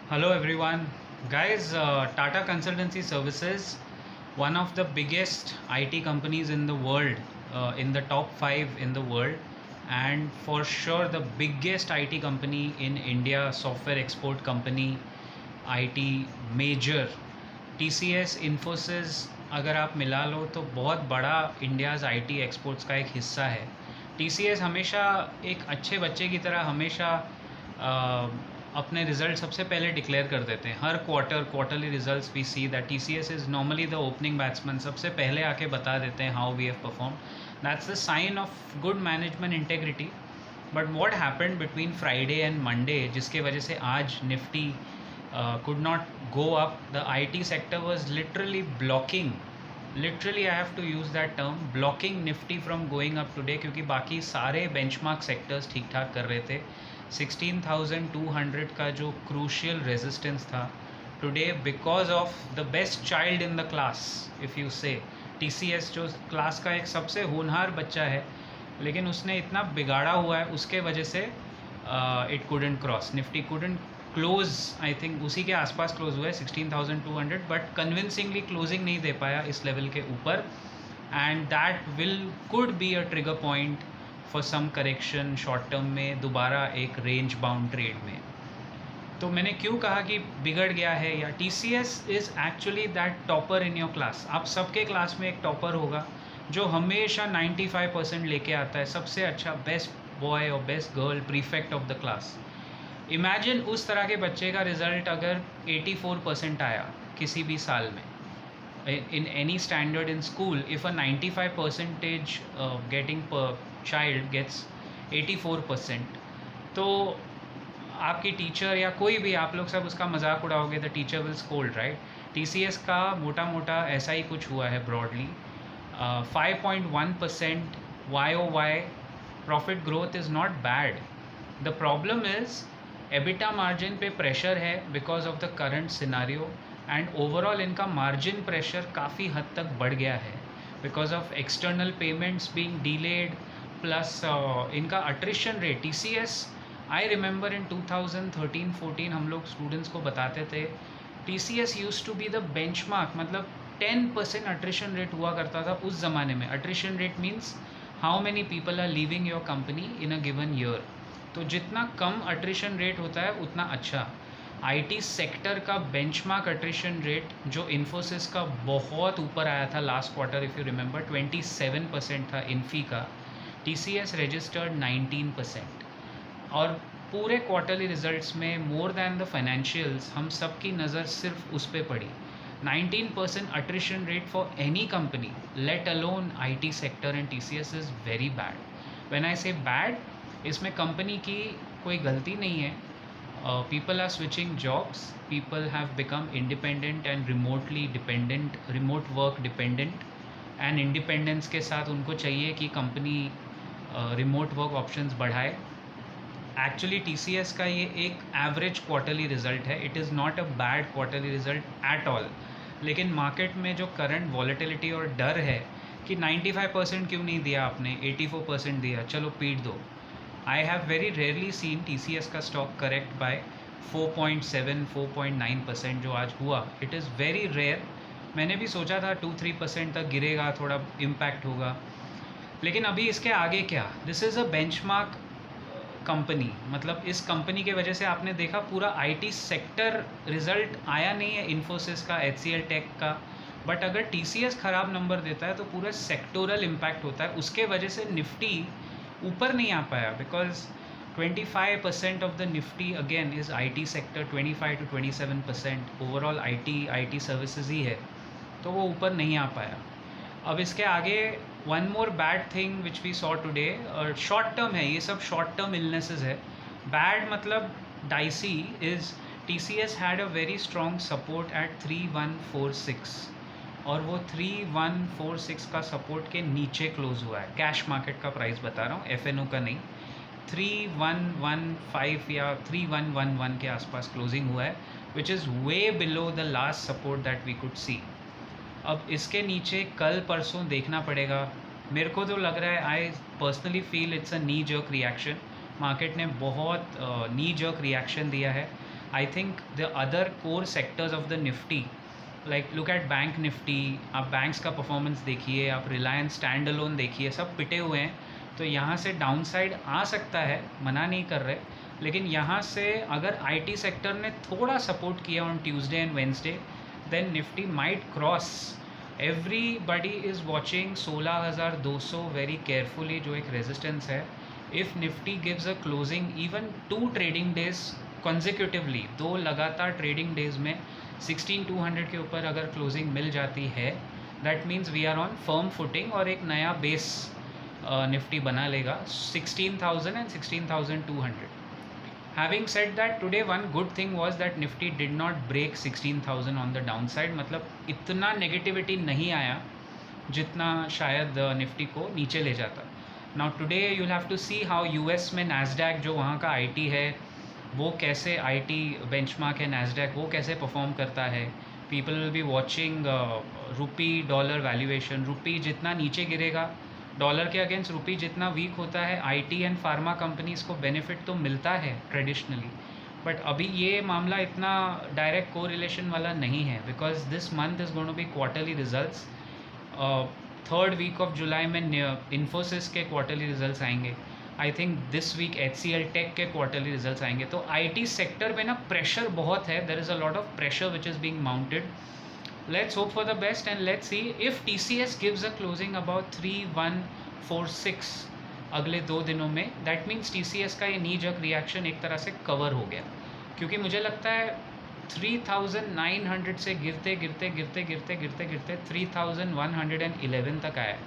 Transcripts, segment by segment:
Hello everyone. Guys, Tata Consultancy Services, one of the biggest IT companies in the world, in the top 5 in the world, and for sure the biggest IT company in India, software export company, IT major. TCS, Infosys अगर आप मिला लो तो बहुत बड़ा India's IT exports का एक हिस्सा है। टीसीएस हमेशा एक अच्छे बच्चे की तरह हमेशा अपने रिजल्ट सबसे पहले डिक्लेयर कर देते हैं। हर quarterly results we see that TCS is normally the opening batsman, सबसे पहले आके बता देते हैं how we have perform. That's the sign of good management integrity. But what happened between Friday and Monday, जिसके वजह से आज Nifty could not go up, the IT sector was literally I have to use that term, blocking Nifty from going up today, क्योंकि बाकी सारे benchmark sectors ठीक ठाक कर रहे थे। 16,200 का जो क्रूशियल रेजिस्टेंस था today, because of the best child in the class, if you से टीसीएस जो क्लास का एक सबसे होनहार बच्चा है, लेकिन उसने इतना बिगाड़ा हुआ है, उसके वजह से it couldn't cross, Nifty couldn't close, I think उसी के आसपास क्लोज हुआ है 16,200, बट कन्विंसिंगली क्लोजिंग नहीं दे पाया इस लेवल के ऊपर, and that will could be a trigger point for some correction short term में, दोबारा एक रेंज बाउंड ट्रेड में। तो मैंने क्यों कहा कि बिगड़ गया है, या T C S is actually that topper in your class. आप सबके क्लास में एक टॉपर होगा जो हमेशा 95% लेके आता है, सबसे अच्छा बेस्ट बॉय और best girl, prefect of the class. Imagine उस तरह के बच्चे का रिज़ल्ट अगर 84% आया किसी भी साल में in any standard in school, if a 95% getting child gets 84%, तो आपकी टीचर या कोई भी, आप लोग सब उसका मजाक उड़ाओगे, the teacher will scold, right. TCS का मोटा मोटा ऐसा ही कुछ हुआ है broadly. 5.1% YOY profit growth is not bad. The problem is EBITDA margin पे प्रेशर है because of the current scenario, and overall इनका मार्जिन प्रेशर काफ़ी हद तक बढ़ गया है because of external payments being delayed, plus इनका attrition rate. TCS, I remember in 2013-14 हम लोग स्टूडेंट्स को बताते थे TCS used to be the benchmark, मतलब 10% अट्रिशन रेट हुआ करता था उस ज़माने में। Attrition rate means how many people are leaving your company in a given year. तो जितना कम अट्रिशन रेट होता है उतना अच्छा। आईटी सेक्टर का बेंचमार्क अट्रिशन रेट जो इन्फोसिस का बहुत ऊपर आया था last quarter, if you remember 27% था इन्फी का, टीसीएस रजिस्टर्ड 19%। और पूरे क्वार्टरली रिजल्ट्स में मोर दैन द फाइनेंशियल्स हम सब की नज़र सिर्फ उस पर पड़ी। 19% attrition rate for any company, let alone IT sector and TCS, is very bad. When I say bad, इसमें कंपनी की कोई गलती नहीं है। People are switching jobs, people have become independent and remotely dependent, remote work dependent, and independence के साथ उनको चाहिए कि कंपनी रिमोट वर्क ऑप्शंस बढ़ाए। एक्चुअली टीसीएस का ये एक एवरेज क्वार्टरली रिजल्ट है, it is not a bad quarterly result at all. लेकिन मार्केट में जो करंट वॉलेटिलिटी और डर है कि 95% क्यों नहीं दिया आपने, 84% दिया, चलो पीट दो। I have very rarely scene TCS का स्टॉक करेक्ट बाय 4.7-4.9% जो आज हुआ, इट इज़ वेरी रेयर। मैंने भी सोचा था 2-3% तक गिरेगा, थोड़ा इम्पैक्ट होगा, लेकिन अभी इसके आगे क्या, this is a benchmark company, मतलब इस कंपनी के वजह से आपने देखा पूरा आईटी सेक्टर रिजल्ट आया नहीं है, इन्फोसिस का, एचसीएल टेक का, बट अगर टीसीएस ख़राब नंबर देता है तो पूरा सेक्टोरल इम्पैक्ट होता है। उसके वजह से निफ्टी ऊपर नहीं आ पाया because 25% of the Nifty again is IT sector, 25 to 27% overall IT services ही है, तो वो ऊपर नहीं आ पाया। अब इसके आगे one more bad thing which we saw today, और शॉर्ट टर्म है, ये सब शॉर्ट टर्म इलनेसेस है। बैड मतलब dicey is TCS had a very strong support at 3146, और वो 3146 का सपोर्ट के नीचे क्लोज हुआ है। कैश मार्केट का प्राइस बता रहा हूँ, एफएनओ का नहीं। 3115 या 3111 के आसपास क्लोजिंग हुआ है, which is way below the last support that we could see. अब इसके नीचे कल परसों देखना पड़ेगा। मेरे को तो लग रहा है, I personally feel it's a knee jerk reaction. Market ने बहुत नी जर्क रिएक्शन दिया है। I think the other core sectors of the Nifty, like look at bank Nifty, आप बैंक्स का परफॉर्मेंस देखिए, आप रिलायंस स्टैंड अलोन देखिए, सब पिटे हुए हैं. तो यहाँ से डाउन साइड आ सकता है, मना नहीं कर रहे, लेकिन यहाँ से अगर आईटी सेक्टर ने थोड़ा सपोर्ट किया on Tuesday and Wednesday, then Nifty might cross. Everybody is watching 16,200 very carefully, जो एक रेजिस्टेंस है. If Nifty gives a closing even 2 trading days consecutively, 2 लगातार ट्रेडिंग डेज में 16,200 के ऊपर अगर क्लोजिंग मिल जाती है, that means we are on firm footing और एक नया बेस निफ्टी बना लेगा 16,000 and 16,200. Having said that, today one good thing was that Nifty did not break 16,000 on the downside. मतलब इतना नेगेटिविटी नहीं आया जितना शायद निफ्टी को नीचे ले जाता. Now today you will have to see how US में नैस्डैक, जो वहाँ का आईटी है, वो कैसे, आईटी बेंचमार्क है नैस्डैक, वो कैसे परफॉर्म करता है. People will be watching rupee dollar valuation. Rupee जितना नीचे गिरेगा, डॉलर के अगेंस्ट रुपी जितना वीक होता है, आईटी एंड फार्मा कंपनीज को बेनिफिट तो मिलता है ट्रेडिशनली, बट अभी ये मामला इतना डायरेक्ट को रिलेशन वाला नहीं है, because this month is going to be quarterly results. 3rd week of July में इन्फोसिस के क्वार्टरली रिजल्ट्स आएंगे. I think this week HCL tech के क्वार्टरली रिजल्ट्स आएंगे. तो आईटी सेक्टर में ना प्रेशर बहुत है, there is a lot of pressure which is being mounted. Let's hope for the best and let's see if TCS gives a closing about 3146 अगले 2 दिनों में. दैट मीन्स TCS का ये नी जर्क रिएक्शन एक तरह से कवर हो गया, क्योंकि मुझे लगता है 3,900 से गिरते गिरते गिरते गिरते गिरते गिरते 3,111 तक आया.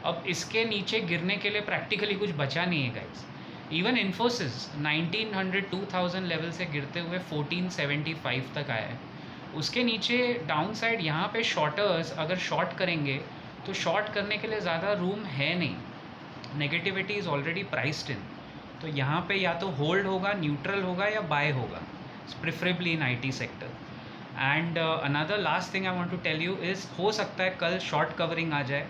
अब इसके नीचे गिरने के लिए प्रैक्टिकली कुछ बचा नहीं है गाइस. इवन इन्फोसिस 1900 2000 लेवल से गिरते हुए 1475 तक आया है. उसके नीचे डाउन साइड यहाँ पे शॉर्टर्स अगर शॉर्ट करेंगे तो शॉर्ट करने के लिए ज़्यादा रूम है नहीं, नेगेटिविटी इज़ ऑलरेडी प्राइस्ड इन. तो यहाँ पे या तो होल्ड होगा, न्यूट्रल होगा या बाय होगा, preferably in IT sector. And another last thing I want to tell you is, हो सकता है कल शॉर्ट कवरिंग आ जाए.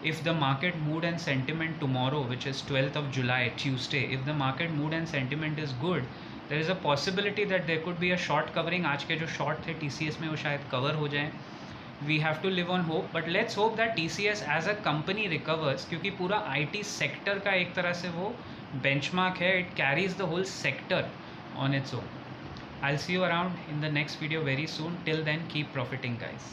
If the market mood and sentiment tomorrow which is 12th of July Tuesday, if the market mood and sentiment is good, there is a possibility that there could be a short covering. आज के जो short थे TCS में वो शायद cover हो जाएं. We have to live on hope, but let's hope that TCS as a company recovers, क्योंकि पूरा आईटी सेक्टर का एक तरह से वो बेंचमार्क है. It carries the whole sector on its own. I will see you around in the next video very soon. Till then keep profiting guys.